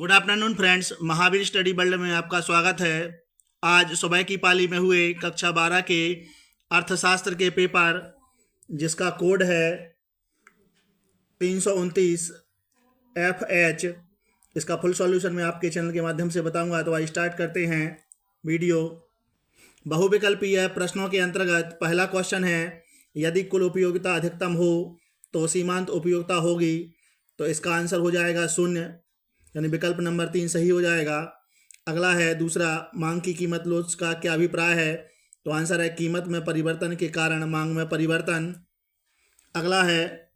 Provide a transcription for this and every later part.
Good afternoon friends, Mahavir study world में आपका स्वागत है। आज सुबह की पाली में हुए कक्षा 12 के अर्थशास्त्र के पेपर जिसका कोड है 329 FH, इसका फुल सॉल्यूशन मैं आपके चैनल के माध्यम से बताऊंगा। तो आइए स्टार्ट करते हैं वीडियो। बहुविकल्पीय प्रश्नों के अंतर्गत पहला क्वेश्चन है, यदि कुल उपयोगिता अधिकतम हो तो सीमांत उपयोगिता होगी। तो इसका आंसर हो जाएगा 0, यानी विकल्प नंबर 3 सही हो जाएगा। अगला है दूसरा, मांग की कीमत लोच का क्या अभिप्राय है। तो आंसर है कीमत में परिवर्तन के कारण मांग में परिवर्तन। अगला है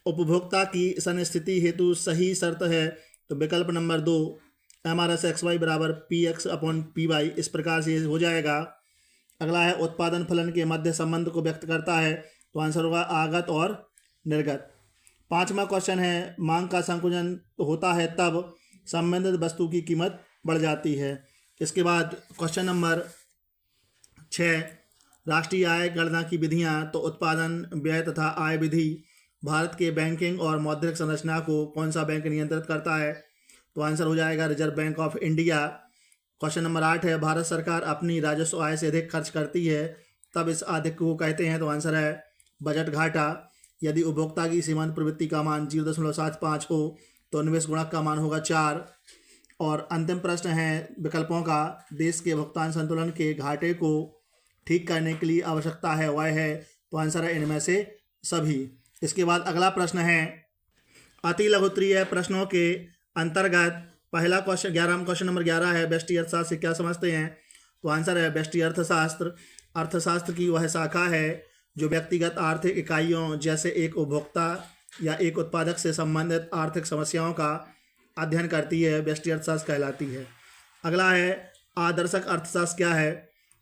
उपभोक्ता की संस्थिति हेतु सही शर्त है। तो विकल्प नंबर 2 MRSXY बराबर PX/PY, इस प्रकार से हो जाएगा। अगला है उत्पादन फलन के मध्य संबंध को व्यक्त करता है। तो आंसर होगा आगत और निर्गत। पांचवा क्वेश्चन है, मांग का संकुचन होता है तब संबंधित वस्तु की कीमत बढ़ जाती है। इसके बाद क्वेश्चन नंबर 6, राष्ट्रीय आय गणना की विधियां। तो उत्पादन, व्यय तथा आय विधि भारत के बैंकिंग और मौद्रिक संरचना को कौन सा बैंक नियंत्रित करता है। तो आंसर हो जाएगा reserve bank of India. Question number 8 है, भारत सरकार अपनी राजस्व आय से अधिक खर्च करती है तब इस अधिक को कहते हैं। तो आंसर है बजट घाटा। यदि उपभोक्ता की सीमांत प्रवृत्ति का मान 0.75 हो तो निवेश गुणक का मान होगा 4। और अंतिम प्रश्न है विकल्पों का, देश के भुगतान संतुलन के घाटे को ठीक करने के लिए आवश्यकता है वह है। तो आंसर है इनमें से सभी। इसके बाद अगला प्रश्न है, अति लघुत्तरीय प्रश्नों के अंतर्गत पहला क्वेश्चन क्वेश्चन नंबर 11 है, व्यष्टि अर्थशास्त्र से क्या समझते हैं। तो आंसर है व्यष्टि अर्थशास्त्र अर्थशास्त्र की वह शाखा है जो व्यक्तिगत आर्थिक इकाइयों जैसे एक उपभोक्ता या एक उत्पादक से संबंधित आर्थिक समस्याओं का अध्ययन करती है, व्यष्टि अर्थशास्त्र कहलाती है। अगला है आदर्शक अर्थशास्त्र क्या है।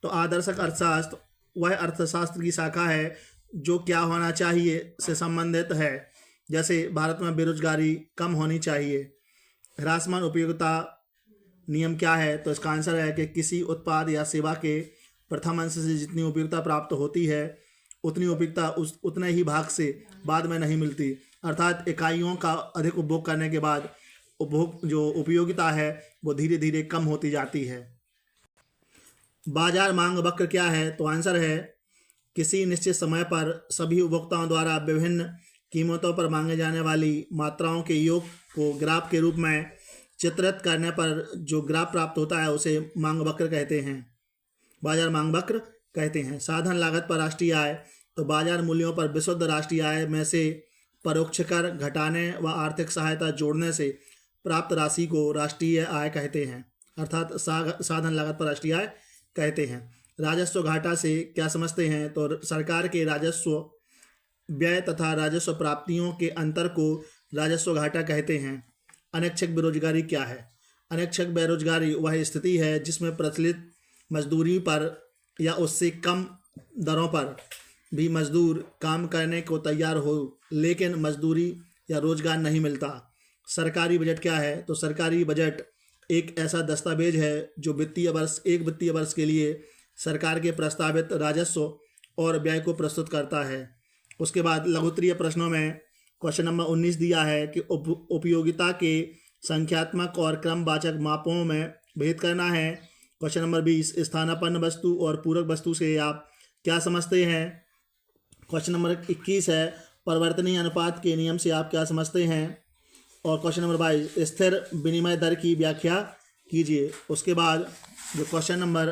तो आदर्शक अर्थशास्त्र वह अर्थशास्त्र की शाखा है जो क्या होना चाहिए से संबंधित है, जैसे भारत में बेरोजगारी कम होनी चाहिए। ह्रासमान उपयोगिता नियम क्या है। तो इसका आंसर है कि किसी उत्पाद या सेवा के प्रथम अंश से जितनी उपयोगिता प्राप्त होती है उतनी उपयोगिता उतने ही भाग से बाद में नहीं मिलती, अर्थात इकाइयों का अधिक उपभोग करने के बाद जो उपयोगिता है वो धीरे धीरे कम होती जाती है। बाजार मांग वक्र क्या है। तो आंसर है किसी निश्चित समय पर सभी उपभोक्ताओं द्वारा विभिन्न कीमतों पर मांगे जाने वाली मात्राओं के योग को ग्राफ के रूप में चित्रित करने पर जो ग्राफ प्राप्त होता है उसे मांग वक्र कहते हैं, बाजार मांग वक्र कहते हैं। साधन लागत पर राष्ट्रीय आय। तो बाजार मूल्यों पर विशुद्ध राष्ट्रीय आय में से परोक्ष कर घटाने व आर्थिक सहायता जोड़ने से प्राप्त राशि को राष्ट्रीय आय कहते हैं, अर्थात साधन लागत पर राष्ट्रीय आय कहते हैं। राजस्व घाटा से क्या समझते हैं। तो सरकार के राजस्व व्यय तथा राजस्व प्राप्तियों के अंतर को राजस्व घाटा कहते हैं। अनैच्छिक बेरोजगारी क्या है। अनैच्छिक बेरोजगारी वह स्थिति है जिसमें प्रचलित मजदूरी पर या उससे कम दरों पर भी मजदूर काम करने को तैयार हो लेकिन मजदूरी या रोजगार नहीं मिलता। सरकारी बजट क्या है। तो सरकारी बजट एक ऐसा दस्तावेज है जो एक वित्तीय वर्ष के लिए सरकार के प्रस्तावित राजस्व और व्यय को प्रस्तुत करता है। उसके बाद लघुत्तरीय प्रश्नों में क्वेश्चन नंबर 19 दिया है कि उपयोगिता के संख्यात्मक और क्रमवाचक मापों में भेद करना है। क्वेश्चन नंबर 20, स्थानापन्न वस्तु और पूरक वस्तु से आप क्या समझते हैं। क्वेश्चन नंबर 21 है, परिवर्तनीय अनुपात के नियम से आप क्या समझते हैं। और क्वेश्चन नंबर 22, स्थिर विनिमय दर की व्याख्या कीजिए। उसके बाद जो क्वेश्चन नंबर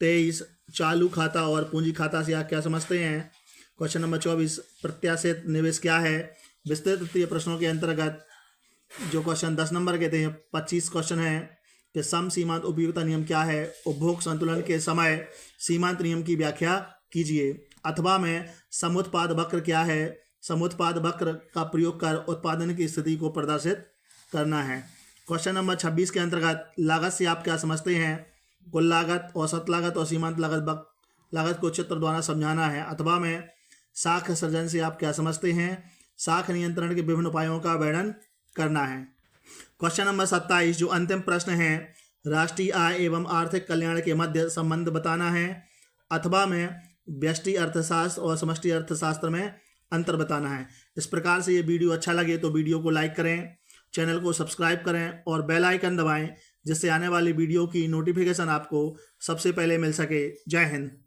23, चालू खाता और पूंजी खाता से आप क्या समझते हैं। क्वेश्चन नंबर 24, प्रत्याशित निवेश क्या है। विस्तृत तृतीय प्रश्नों के अंतर्गत जो क्वेश्चन 10 नंबर के थे 25 क्वेश्चन है कि सम सीमांत उपयोगिता नियम क्या है। उपभोग संतुलन के समय सीमांत नियम की व्याख्या कीजिए। अथवा में समुत्पाद वक्र क्या है। समुत्पाद वक्र का प्रयोग कर उत्पादन की स्थिति को प्रदर्शित करना है। क्वेश्चन नंबर 26 के अंतर्गत लागत से आप क्या समझते हैं। कुल लागत, औसत लागत और सीमांत लागत को चित्र द्वारा समझाना है। अथवा में साख सृजन से आप क्या समझते हैं। साख नियंत्रण के विभिन्न उपायों का वर्णन करना है। क्वेश्चन नंबर 27 जो अंतिम प्रश्न है, राष्ट्रीय आय एवं आर्थिक कल्याण के मध्य संबंध बताना है। अथवा में व्यष्टि अर्थशास्त्र और समष्टि अर्थशास्त्र में अंतर बताना है। इस प्रकार से ये वीडियो अच्छा लगे तो वीडियो को लाइक करें चैनल को सब्सक्राइब करें और बेल आइकन दबाएं, जिससे आने वाली वीडियो की नोटिफिकेशन आपको सबसे पहले मिल सके। जय हिंद।